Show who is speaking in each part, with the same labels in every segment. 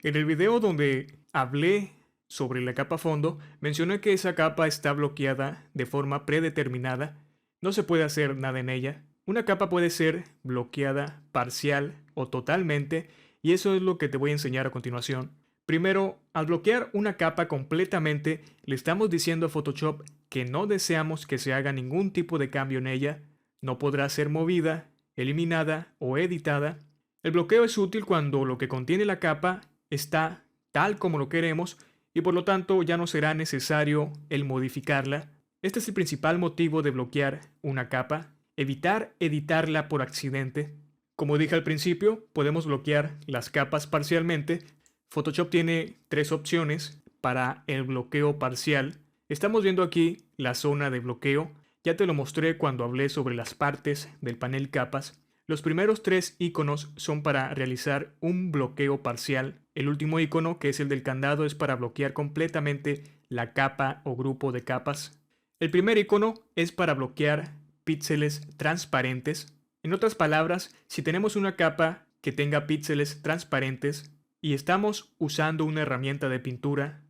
Speaker 1: En el video donde hablé sobre la capa fondo, mencioné que esa capa está bloqueada de forma predeterminada. No se puede hacer nada en ella. Una capa puede ser bloqueada parcial o totalmente, y eso es lo que te voy a enseñar a continuación. Primero, al bloquear una capa completamente, le estamos diciendo a Photoshop que no deseamos que se haga ningún tipo de cambio en ella. No podrá ser movida, eliminada o editada. El bloqueo es útil cuando lo que contiene la capa está tal como lo queremos y por lo tanto ya no será necesario el modificarla. Este es el principal motivo de bloquear una capa, evitar editarla por accidente. Como dije al principio, podemos bloquear las capas parcialmente. Photoshop tiene tres opciones para el bloqueo parcial. Estamos viendo aquí la zona de bloqueo. Ya te lo mostré cuando hablé sobre las partes del panel capas. Los primeros tres iconos son para realizar un bloqueo parcial. El último icono, que es el del candado, es para bloquear completamente la capa o grupo de capas. El primer icono es para bloquear píxeles transparentes. En otras palabras, si tenemos una capa que tenga píxeles transparentes y estamos usando una herramienta de pintura,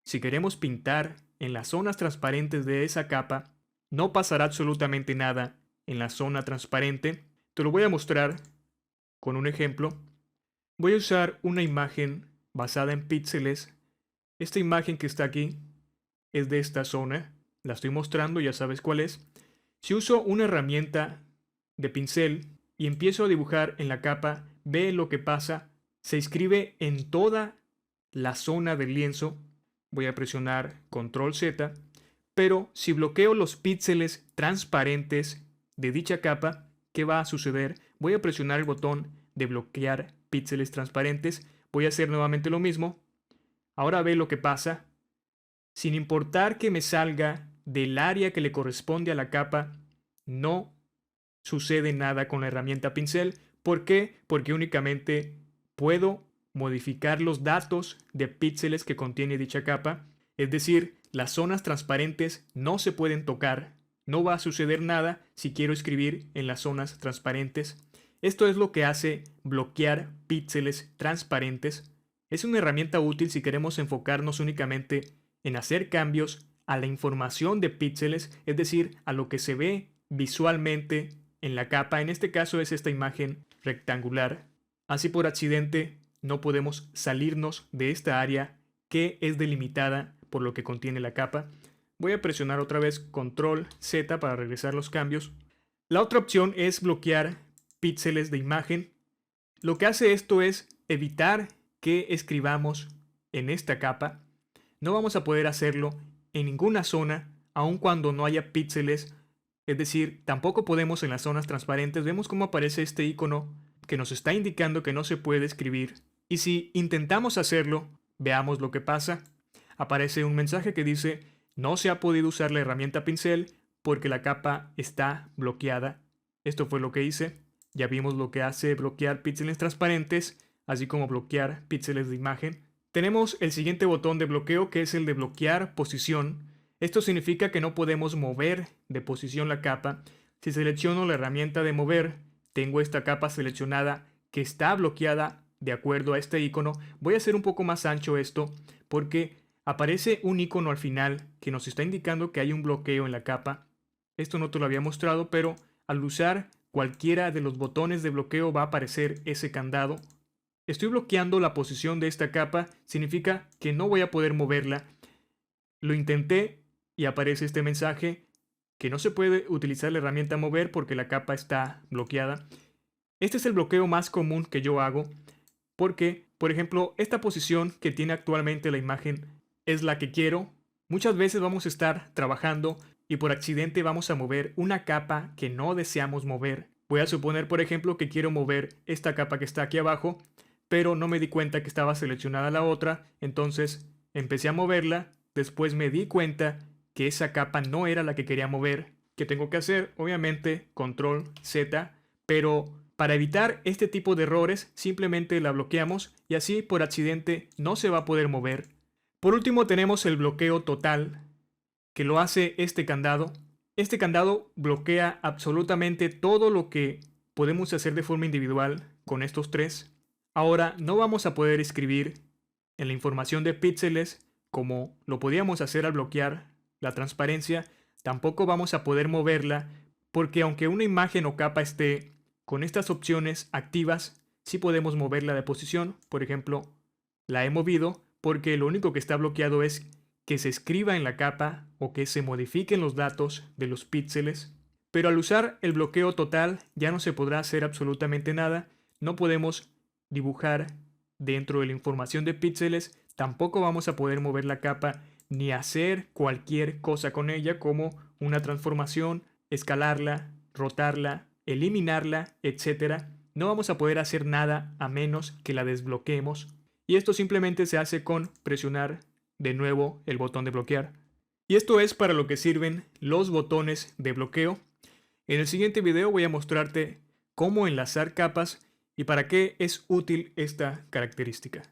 Speaker 1: si queremos pintar en las zonas transparentes de esa capa, no pasará absolutamente nada en la zona transparente. Te lo voy a mostrar con un ejemplo. Voy a usar una imagen basada en píxeles. Esta imagen que está aquí es de esta zona. La estoy mostrando, ya sabes cuál es. Si uso una herramienta de pincel y empiezo a dibujar en la capa, ve lo que pasa. Se inscribe en toda la zona del lienzo. Voy a presionar Control Z. Pero si bloqueo los píxeles transparentes de dicha capa, ¿qué va a suceder? Voy a presionar el botón de bloquear píxeles transparentes. Voy a hacer nuevamente lo mismo. Ahora ve lo que pasa. Sin importar que me salga del área que le corresponde a la capa, no sucede nada con la herramienta pincel. ¿Por qué? Porque únicamente puedo modificar los datos de píxeles que contiene dicha capa. Es decir, las zonas transparentes no se pueden tocar. No va a suceder nada si quiero escribir en las zonas transparentes. Esto es lo que hace bloquear píxeles transparentes. Es una herramienta útil si queremos enfocarnos únicamente en hacer cambios a la información de píxeles, es decir, a lo que se ve visualmente en la capa. En este caso es esta imagen rectangular. Así por accidente no podemos salirnos de esta área que es delimitada por lo que contiene la capa. Voy a presionar otra vez Control Z para regresar los cambios. La otra opción es bloquear píxeles de imagen. Lo que hace esto es evitar que escribamos en esta capa. No vamos a poder hacerlo en ninguna zona, aun cuando no haya píxeles. Es decir, tampoco podemos en las zonas transparentes. Vemos cómo aparece este icono que nos está indicando que no se puede escribir. Y si intentamos hacerlo, veamos lo que pasa. Aparece un mensaje que dice: no se ha podido usar la herramienta pincel porque la capa está bloqueada. Esto fue lo que hice. Ya vimos lo que hace bloquear píxeles transparentes, así como bloquear píxeles de imagen. Tenemos el siguiente botón de bloqueo, que es el de bloquear posición. Esto significa que no podemos mover de posición la capa. Si selecciono la herramienta de mover, tengo esta capa seleccionada que está bloqueada de acuerdo a este icono. Voy a hacer un poco más ancho esto porque aparece un icono al final que nos está indicando que hay un bloqueo en la capa. Esto no te lo había mostrado, pero al usar cualquiera de los botones de bloqueo va a aparecer ese candado. Estoy bloqueando la posición de esta capa, significa que no voy a poder moverla. Lo intenté y aparece este mensaje que no se puede utilizar la herramienta mover porque la capa está bloqueada. Este es el bloqueo más común que yo hago porque, por ejemplo, esta posición que tiene actualmente la imagen es la que quiero. Muchas veces vamos a estar trabajando y por accidente vamos a mover una capa que no deseamos mover. Voy a suponer, por ejemplo, que quiero mover esta capa que está aquí abajo, pero no me di cuenta que estaba seleccionada la otra, entonces empecé a moverla, después me di cuenta que esa capa no era la que quería mover. ¿Qué tengo que hacer? Obviamente Control Z, pero para evitar este tipo de errores simplemente la bloqueamos y así por accidente no se va a poder mover. Por último tenemos el bloqueo total, que lo hace este candado. Este candado bloquea absolutamente todo lo que podemos hacer de forma individual con estos tres. Ahora no vamos a poder escribir en la información de píxeles, como lo podíamos hacer al bloquear la transparencia, tampoco vamos a poder moverla porque aunque una imagen o capa esté con estas opciones activas, sí podemos moverla de posición. Por ejemplo, la he movido porque lo único que está bloqueado es que se escriba en la capa o que se modifiquen los datos de los píxeles. Pero al usar el bloqueo total ya no se podrá hacer absolutamente nada. No podemos dibujar dentro de la información de píxeles, tampoco vamos a poder mover la capa ni hacer cualquier cosa con ella como una transformación, escalarla, rotarla, eliminarla, etc. No vamos a poder hacer nada a menos que la desbloqueemos. Y esto simplemente se hace con presionar de nuevo el botón de bloquear. Y esto es para lo que sirven los botones de bloqueo. En el siguiente video voy a mostrarte cómo enlazar capas y para qué es útil esta característica.